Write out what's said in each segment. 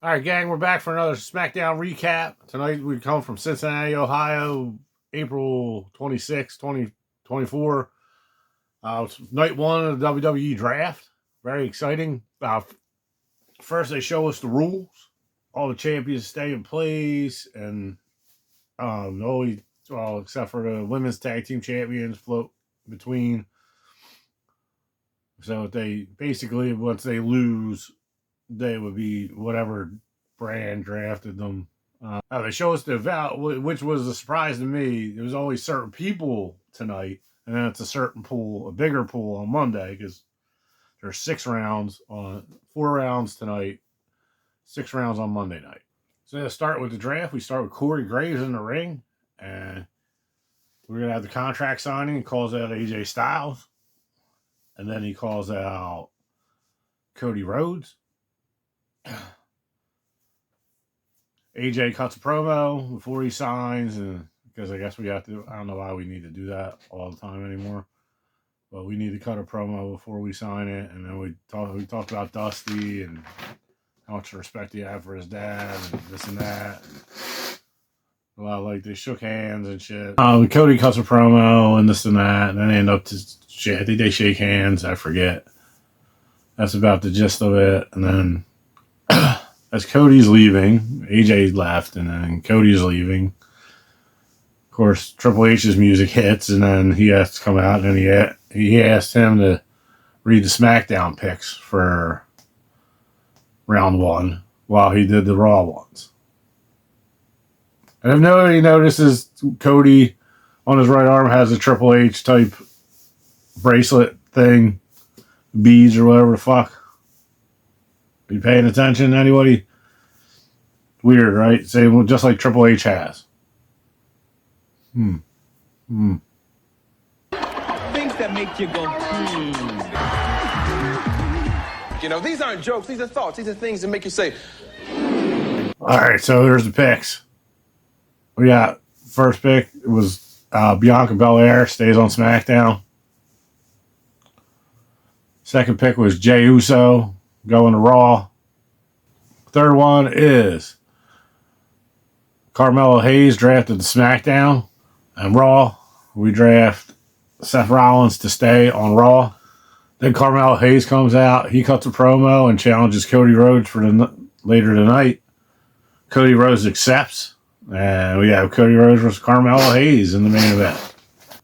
All right, gang, we're back for another Smackdown recap. Tonight we come from Cincinnati, Ohio, April 26, 2024. It's night one of the WWE draft. Very exciting. First, they show us the rules. All the champions stay in place, and except for the women's tag team champions float between. So they basically, once they lose, they would be whatever brand drafted them. They show us the event, which was a surprise to me. There was always certain people tonight, and then it's a certain pool, a bigger pool on Monday, because there's 4 rounds tonight, 6 rounds on Monday night. So let's start with the draft. We start with Corey Graves in the ring, and we're gonna have the contract signing. He calls out AJ Styles, and then he calls out Cody Rhodes. AJ cuts a promo before he signs, and because I guess we have to. I don't know why we need to do that all the time anymore, but we need to cut a promo before we sign it. And then we talked about Dusty and how much respect he had for his dad and this and that. And a lot like they shook hands and shit. Cody cuts a promo and this and that, and then they end up to shit. I think they shake hands. I forget. That's about the gist of it, and then. As Cody's leaving, AJ left, and then Cody's leaving. Of course, Triple H's music hits, and then he has to come out, and he asked him to read the Smackdown picks for round 1 while he did the Raw ones. And if nobody notices, Cody on his right arm has a Triple H type bracelet thing, beads or whatever the fuck. Are you paying attention, anybody? Weird, right? Same, just like Triple H has. Things that make you go, You know, these aren't jokes. These are thoughts. These are things that make you say. All right, so here's the picks. We got first pick. It was Bianca Belair stays on SmackDown. Second pick was Jey Uso going to Raw. Third one is Carmelo Hayes drafted to SmackDown. And Raw, we draft Seth Rollins to stay on Raw. Then Carmelo Hayes comes out. He cuts a promo and challenges Cody Rhodes for later tonight. Cody Rhodes accepts. And we have Cody Rhodes versus Carmelo Hayes in the main event.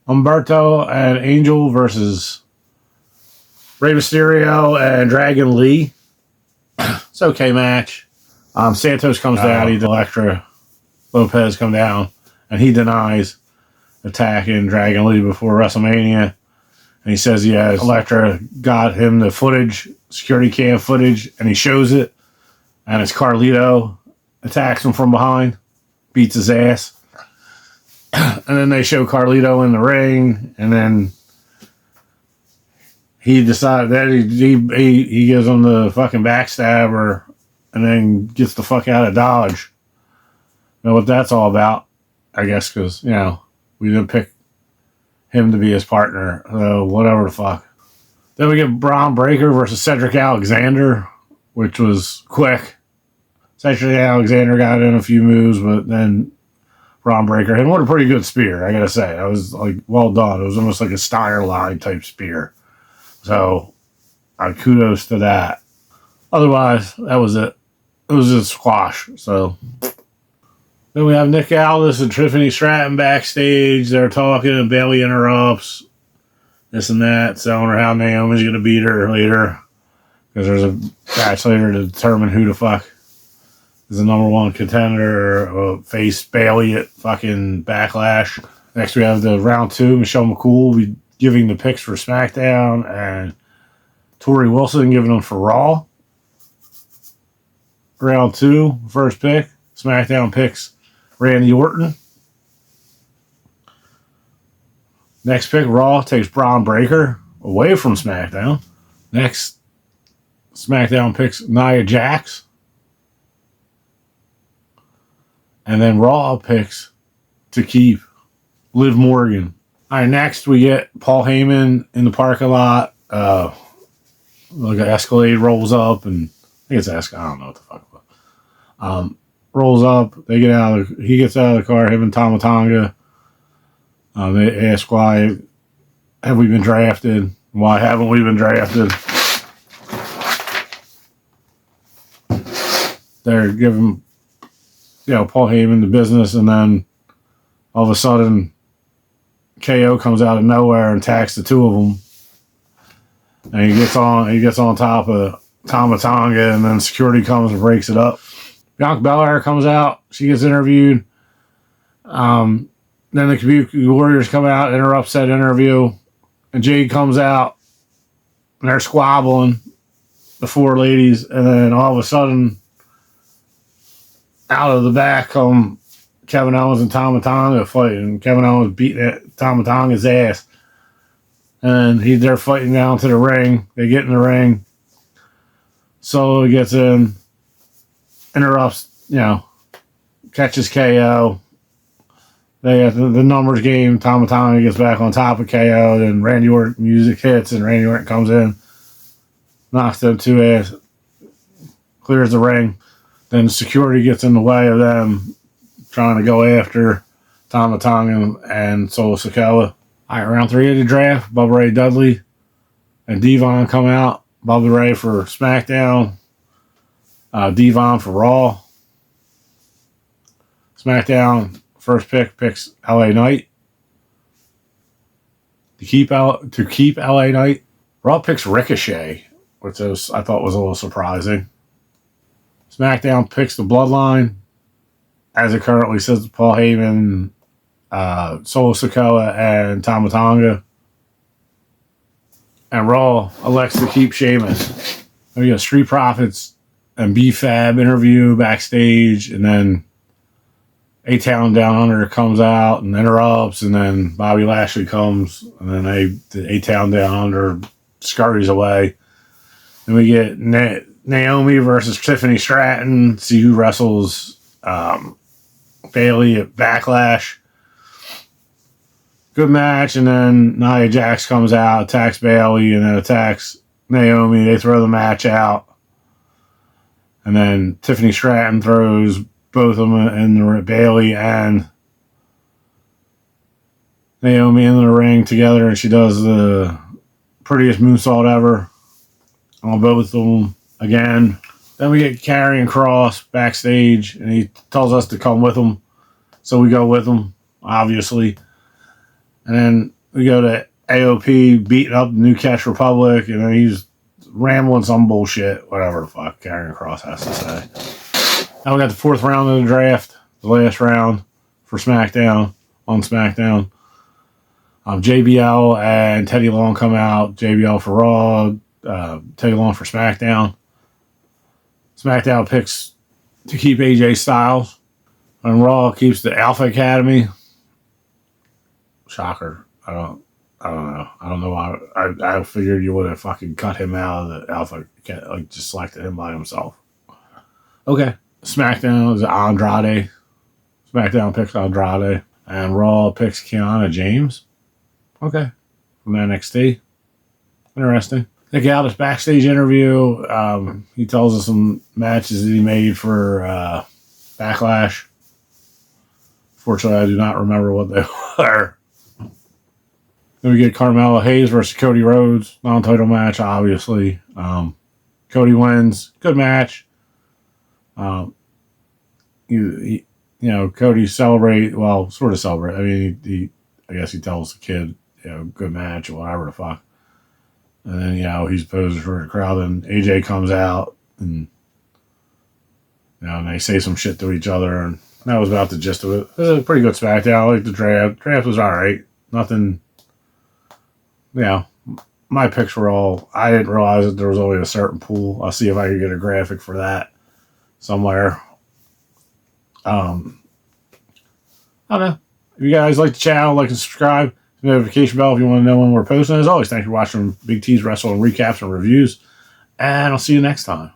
Humberto and Angel versus Rey Mysterio and Dragon Lee. It's an okay match. Santos comes down. He Electra Lopez come down, and he denies attacking Dragon Lee before WrestleMania. And he says Electra got him the footage, security cam footage, and he shows it. And it's Carlito attacks him from behind, beats his ass. And then they show Carlito in the ring, and then he decided that he gives him the fucking backstabber and then gets the fuck out of Dodge. You know what that's all about? I guess because, we didn't pick him to be his partner. So whatever the fuck. Then we get Braun Breaker versus Cedric Alexander, which was quick. Cedric Alexander got in a few moves, but then Braun Breaker hit. What a pretty good spear, I gotta say. That was well done. It was almost like a Steiner line type spear. So, kudos to that. Otherwise, that was it. It was just squash. So, then we have Nick Aldis and Tiffany Stratton backstage. They're talking, and Bayley interrupts. This and that, telling her how Naomi's going to beat her later. Because there's a match later to determine who the fuck is the number 1 contender or face Bayley at fucking Backlash. Next, we have the round 2. Michelle McCool will be giving the picks for SmackDown, and Tori Wilson giving them for Raw. Round 2, first pick. SmackDown picks Randy Orton. Next pick, Raw takes Braun Breaker away from SmackDown. Next, SmackDown picks Nia Jax. And then Raw picks to keep Liv Morgan. All right, next we get Paul Heyman in the parking lot. Like an Escalade rolls up, and I think it's Escalade. I don't know what the fuck. Rolls up. They get out. He gets out of the car. Him and Tama Tonga. They ask why have we been drafted? Why haven't we been drafted? They're giving, Paul Heyman the business, and then all of a sudden, KO comes out of nowhere and attacks the two of them, and he gets on top of Tama Tonga, and then security comes and breaks it up. Bianca Belair comes out. She gets interviewed. Then the Kabuki Warriors come out, interrupts that interview, and Jade comes out, and they're squabbling, the four ladies, and then all of a sudden, out of the back come Kevin Owens and Tama Tonga fighting. Kevin Owens beating Tama Tonga's ass. And they're fighting down to the ring. They get in the ring. Solo gets in, interrupts, catches KO. They got the numbers game. Tama Tonga gets back on top of KO. Then Randy Orton music hits, and Randy Orton comes in, knocks them two ass, clears the ring. Then security gets in the way of them trying to go after Tama Tonga and Solo Sikoa. All right, round 3 of the draft, Bubba Ray Dudley and Devon come out. Bubba Ray for SmackDown, Devon for Raw. SmackDown first pick picks LA Knight to keep LA Knight. Raw picks Ricochet, which I thought was a little surprising. SmackDown picks the Bloodline, as it currently says, Paul Heyman, Solo Sikoa, and Tama Tonga. And Raw elects to keep Sheamus. We got Street Profits and B-Fab interview backstage, and then A-Town Down Under comes out and interrupts, and then Bobby Lashley comes, and then the A-Town Down Under scurries away. Then we get Naomi versus Tiffany Stratton. See who wrestles Bayley at Backlash. Good match, and then Nia Jax comes out, attacks Bayley, and then attacks Naomi. They throw the match out. And then Tiffany Stratton throws both of them in Bayley and Naomi in the ring together, and she does the prettiest moonsault ever on both of them again. Then we get Karrion Kross backstage, and he tells us to come with him. So we go with him, obviously. And then we go to AOP beating up the New Catch Republic, and then he's rambling some bullshit, whatever the fuck Karrion Kross has to say. Now we got the 4th round of the draft, the last round for SmackDown, on SmackDown. JBL and Teddy Long come out. JBL for Raw, Teddy Long for SmackDown. SmackDown picks to keep AJ Styles, and Raw keeps the Alpha Academy. Shocker. I don't know. I don't know why. I figured you would have fucking cut him out of the Alpha, like just selected him by himself. Okay. SmackDown is Andrade. SmackDown picks Andrade, and Raw picks Kiana James. Okay. From NXT. Interesting. They get out his backstage interview. He tells us some matches that he made for Backlash. Fortunately, I do not remember what they were. Then we get Carmelo Hayes versus Cody Rhodes. Non-title match, obviously. Cody wins. Good match. Cody sort of celebrate. I mean, I guess he tells the kid, good match or whatever the fuck. And then, he's posing for the crowd, and AJ comes out, and, and they say some shit to each other, and that was about the gist of it. It was a pretty good SmackDown. I like the draft. Draft was alright. Nothing, my picks were all, I didn't realize that there was only a certain pool. I'll see if I can get a graphic for that somewhere. I don't know. If you guys like the channel, like and subscribe. Notification bell if you want to know when we're posting. As always, thank you for watching Big T's Wrestle and Recaps and Reviews. And I'll see you next time.